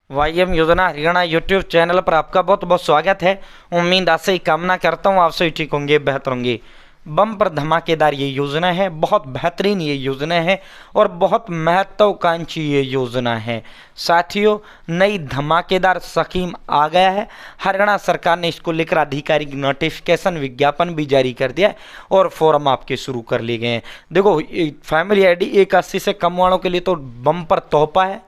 वाईएम योजना Haryana YouTube channel पर आपका बहुत बहुत स्वागत है। उम्मीद आशा ही कामना करता हूँ आप सभी ठीक होंगे, बेहतर होंगे। बम पर धमाकेदार ये योजना है, बहुत बेहतरीन ये योजना है और बहुत महत्वाकांक्षी ये योजना है। साथियों, नई धमाकेदार स्कीम आ गया है। हरियाणा सरकार ने इसको लेकर आधिकारिक नोटिफिकेशन विज्ञापन भी जारी कर दिया है और फॉर्म आपके शुरू कर लिए गए हैं। देखो, फैमिली आईडी 180 से कम वालों के लिए तो बम पर तोहफा है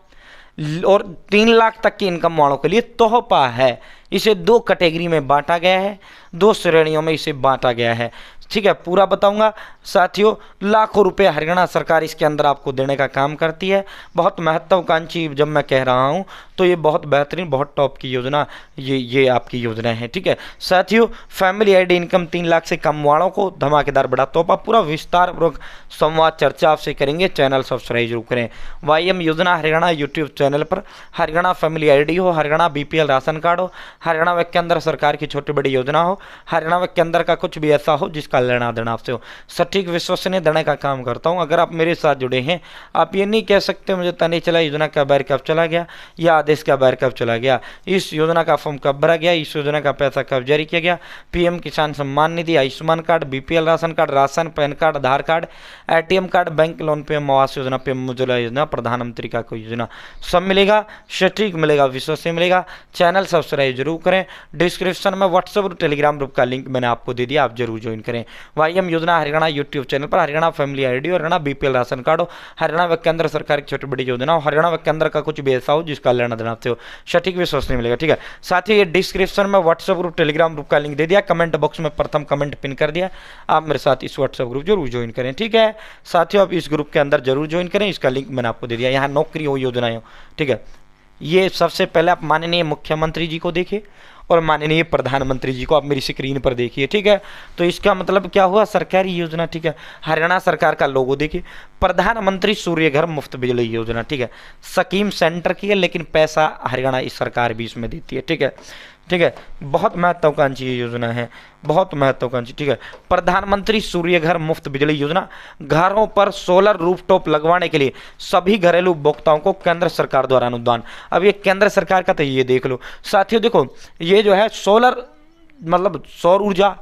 और 3 लाख तक की इनकम वालों के लिए तोहफा है। इसे 2 कैटेगरी में बांटा गया है, 2 श्रेणियों में इसे बांटा गया है। ठीक है, पूरा बताऊंगा। साथियों, लाखों रुपए हरियाणा सरकार इसके अंदर आपको देने का काम करती है। बहुत महत्वाकांक्षी जब मैं कह रहा हूं तो ये बहुत बेहतरीन, बहुत टॉप की योजना ये आपकी योजना है। ठीक है साथियों, फैमिली आईडी इनकम 3 लाख से कम वालों को धमाकेदार बड़ा तोहफा। पूरा विस्तार पूर्वक संवाद चर्चा आपसे करेंगे। चैनल सब्सक्राइब जरूर करें। वाईएम योजना हरियाणा यूट्यूब चैनल पर हरियाणा फैमिली आईडी हो, हरियाणा बीपीएल राशन कार्ड हो, हरियाणा व के अंदर सरकार की छोटी बड़ी योजना हो, हरियाणा व के अंदर का कुछ भी ऐसा हो जिसका लेना देना आपसे हो, सटीक विश्वसनीय देने का काम करता हूं। अगर आप मेरे साथ जुड़े हैं, आप ये नहीं कह सकते मुझे पता नहीं चला योजना का बैर कब चला गया या आदेश का बैर कब चला गया, इस योजना का फॉर्म कब भरा गया, इस योजना का पैसा कब जारी किया गया। PM Kisan Samman Nidhi, Ayushman card, BPL ration card, ration, PAN card, Aadhaar card, ATM card, bank loan, PM Awas Yojana, PM Ujjwala योजना, प्रधानमंत्री का कोई योजना, सब मिलेगा, सटीक मिलेगा, विश्वसनीय मिलेगा। चैनल सब्सक्राइब जरूर करें। डिस्क्रिप्शन में व्हाट्सएप और टेलीग्राम ग्रुप का लिंक मैंने आपको दे दिया, आप जरूर ज्वाइन करें। वाईएम योजना हरियाणा यूट्यूब चैनल पर Haryana family ID, Haryana BPL ration card हो, हरियाणा व केंद्र सरकार की छोटी बड़ी योजना हो, हरियाणा व केंद्र का कुछ भी ऐसा हो जिसका लेना देना आपसे हो, सटीक विश्वसनीय मिलेगा। ठीक है साथ ही ये डिस्क्रिप्शन में व्हाट्सएप ग्रुप, टेलीग्राम ग्रुप का लिंक दे दिया, कमेंट बॉक्स में प्रथम कमेंट पिन कर दिया। आप मेरे साथ इस व्हाट्सएप ग्रुप जरूर ज्वाइन करें। ठीक है साथियों, आप इस ग्रुप के अंदर जरूर ज्वाइन करें। इसका लिंक मैंने आपको दे दिया। यहाँ नौकरी हो, योजनाएं हो। ठीक है, ये सबसे पहले आप माननीय मुख्यमंत्री जी को देखिए और माननीय प्रधानमंत्री जी को आप मेरी स्क्रीन पर देखिए। ठीक है, तो इसका मतलब क्या हुआ, सरकारी योजना। ठीक है, हरियाणा सरकार का लोगो देखिए, प्रधानमंत्री सूर्य घर मुफ्त बिजली योजना। ठीक है, स्कीम सेंटर की है लेकिन पैसा हरियाणा इस सरकार भी इसमें देती है। ठीक है, ठीक है, बहुत महत्वाकांक्षी योजना है, बहुत महत्वाकांक्षी। ठीक है, प्रधानमंत्री सूर्य घर मुफ्त बिजली योजना, घरों पर सोलर रूफटॉप लगवाने के लिए सभी घरेलू उपभोक्ताओं को केंद्र सरकार द्वारा अनुदान। अब ये केंद्र सरकार का, तो ये देख लो साथियों, देखो ये जो है सोलर मतलब सौर ऊर्जा,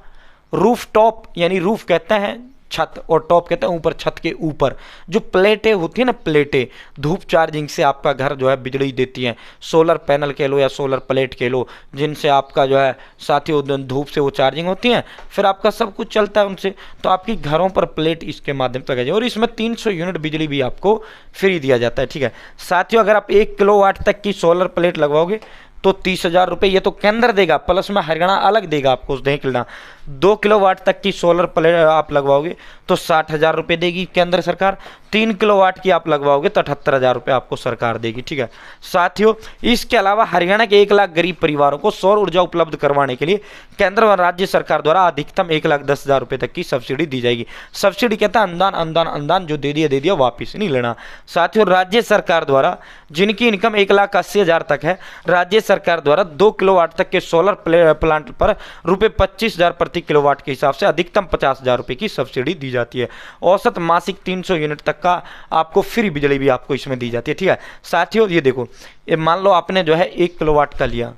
रूफटॉप यानी रूफ कहते हैं छत और टॉप कहते हैं ऊपर, छत के ऊपर जो प्लेटें होती है ना, प्लेटें धूप चार्जिंग से आपका घर जो है बिजली देती हैं। सोलर पैनल कह लो या सोलर प्लेट कह लो, जिनसे आपका जो है साथियों धूप से वो चार्जिंग होती हैं, फिर आपका सब कुछ चलता है उनसे। तो आपकी घरों पर प्लेट इसके माध्यम से लगाई और इसमें 300 यूनिट बिजली भी आपको फ्री दिया जाता है। ठीक है साथियों, अगर आप 1 किलोवाट तक की सोलर प्लेट लगवाओगे तो 30,000 रुपये ये तो केंद्र देगा, प्लस में हरियाणा अलग देगा आपको, देख लेना। 2 किलोवाट तक की सोलर प्लेट आप लगवाओगे तो 60,000 रुपये देगी केंद्र सरकार। 3 किलोवाट की आप लगवाओगे तो 78,000 रुपये आपको सरकार देगी। ठीक है साथियों, इसके अलावा हरियाणा के 1 लाख गरीब परिवारों को सौर ऊर्जा उपलब्ध करवाने के लिए केंद्र व राज्य सरकार द्वारा अधिकतम 1,10,000 रुपये तक की सब्सिडी दी जाएगी। सब्सिडी कहता है अनुदान, अनुदान, अनुदान, जो दे दिया वापिस नहीं लेना। साथियों, राज्य सरकार द्वारा जिनकी इनकम 1,80,000 तक है, राज्य सरकार द्वारा 2 किलोवाट तक के सोलर प्लांट पर रुपये 25,000 प्रति किलोवाट के हिसाब से अधिकतम 50,000 रुपये की सब्सिडी दी जाती है। औसत मासिक 300 यूनिट तक का आपको फ्री बिजली भी आपको इसमें दी जाती है। ठीक है साथियों, ये देखो, ये मान लो आपने जो है 1 किलोवाट का लिया,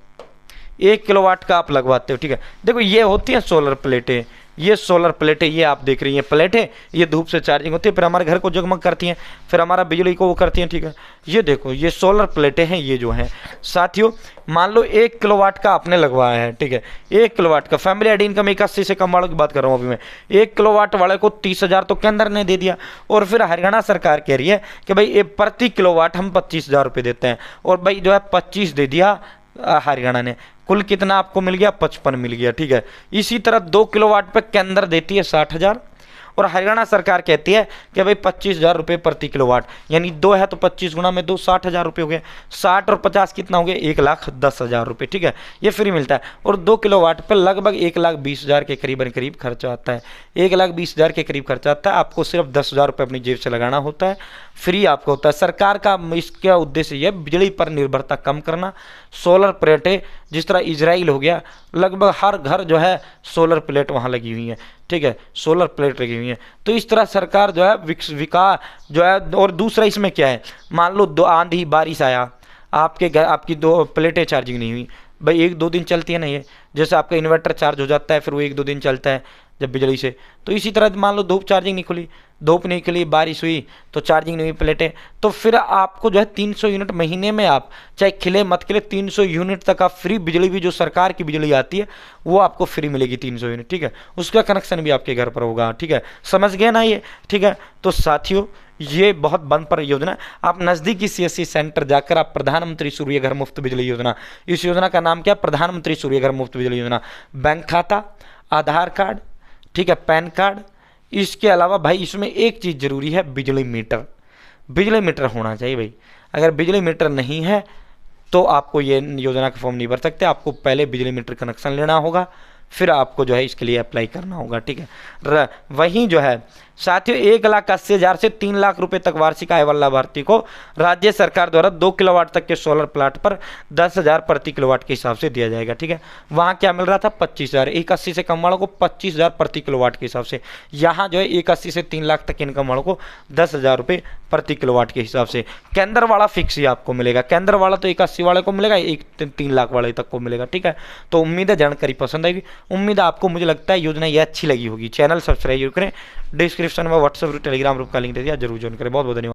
1 किलोवाट का आप लगवाते हो। ठीक है, देखो ये होती हैं सोलर प्लेटें, ये सोलर प्लेटें, ये आप देख रही हैं प्लेटें, ये धूप से चार्जिंग होती है, फिर हमारे घर को जगमग करती हैं, फिर हमारा बिजली को वो करती हैं। ठीक है, ये देखो ये सोलर प्लेटें हैं, ये जो हैं साथियों। मान लो 1 किलोवाट का आपने लगवाया है। ठीक है, 1 किलोवाट का फैमिली आईडी इनकम 180 से कम वालों की बात कर रहा हूँ अभी मैं। 1 किलोवाट वाले को 30,000 तो केंद्र ने दे दिया और फिर हरियाणा सरकार कह रही है कि भाई ये प्रति किलोवाट हम 25,000 रुपये देते हैं, और भाई जो है 25 दे दिया हरियाणा ने। कुल कितना आपको मिल गया, 55 मिल गया। ठीक है, इसी तरह 2 किलोवाट पे केंद्र देती है 60,000 और हरियाणा सरकार कहती है कि भाई 25,000 रुपये प्रति किलोवाट, यानी 2 है तो 25 गुना में 2, 60,000 रुपये हो गए। 60 और 50 कितना हो गया, 1,10,000 रुपये। ठीक है, ये फ्री मिलता है और 2 किलोवाट पर लगभग 1,20,000 के करीब खर्चा आता है। 1,20,000 के करीब खर्चा आता है। आपको सिर्फ 10,000 रुपये अपनी जेब से लगाना होता है, फ्री आपको होता है। सरकार का इसका उद्देश्य यह बिजली पर निर्भरता कम करना। सोलर प्लेटें जिस तरह इजराइल हो गया, लगभग हर घर जो है सोलर प्लेट वहाँ लगी हुई है। ठीक है, सोलर प्लेट लगी हुई है। तो इस तरह सरकार जो है विकास जो है। और दूसरा इसमें क्या है, मान लो आंधी बारिश आया, आपके घर आपकी 2 प्लेटें चार्जिंग नहीं हुई, भाई 1-2 दिन चलती है ना ये, जैसे आपका इन्वर्टर चार्ज हो जाता है फिर वो 1-2 दिन चलता है जब बिजली से, तो इसी तरह मान लो धूप चार्जिंग नहीं खुली, धूप नहीं खुली, बारिश हुई तो चार्जिंग नहीं हुई प्लेटें, तो फिर आपको जो है 300 यूनिट महीने में, आप चाहे खिले मत खिले 300 यूनिट तक आप फ्री बिजली भी, जो सरकार की बिजली आती है वो आपको फ्री मिलेगी 300 यूनिट, ठीक है, उसका कनेक्शन भी आपके घर पर होगा, ठीक है, समझ गए ना ये, ठीक है। तो साथियों ये बहुत बंपर योजना, आप नज़दीकी सीएससी सेंटर जाकर आप प्रधानमंत्री सूर्य घर मुफ्त बिजली योजना, इस योजना का नाम क्या, प्रधानमंत्री सूर्य घर मुफ्त बिजली योजना, बैंक खाता, आधार कार्ड, ठीक है, पैन कार्ड, इसके अलावा भाई इसमें एक चीज़ ज़रूरी है, बिजली मीटर, बिजली मीटर होना चाहिए भाई, अगर बिजली मीटर नहीं है तो आपको ये योजना का फॉर्म नहीं भर सकते, आपको पहले बिजली मीटर कनेक्शन लेना होगा, फिर आपको जो है इसके लिए अप्लाई करना होगा, ठीक है। वहीं जो है साथियों 1,80,000 से 3 लाख रुपए तक वार्षिक आय वाला लाभार्थी को राज्य सरकार द्वारा 2 किलोवाट तक के सोलर प्लांट पर 10,000 प्रति किलोवाट के हिसाब से दिया जाएगा, ठीक है। वहाँ क्या मिल रहा था 25,000, 1,80 से कम वालों को 25,000 प्रति किलोवाट के हिसाब से, यहाँ जो है 1,80 से 3 लाख तक इनकम वालों को 10,000 रुपये प्रति किलोवाट के हिसाब से। केंद्र वाला फिक्स ही आपको मिलेगा, केंद्र वाला तो 1,80 वाले को मिलेगा, 3 लाख वाले तक को मिलेगा, ठीक है। तो उम्मीद है जानकारी पसंद आएगी, उम्मीद है आपको, मुझे लगता है योजना ये अच्छी लगी होगी। चैनल सब्सक्राइब करें, डिस्क्रिप्शन में व्हाट्सएप टेलीग्राम ग्रुप का लिंक दे दिया, जरूर ज्वाइन करें। बहुत बहुत धन्यवाद।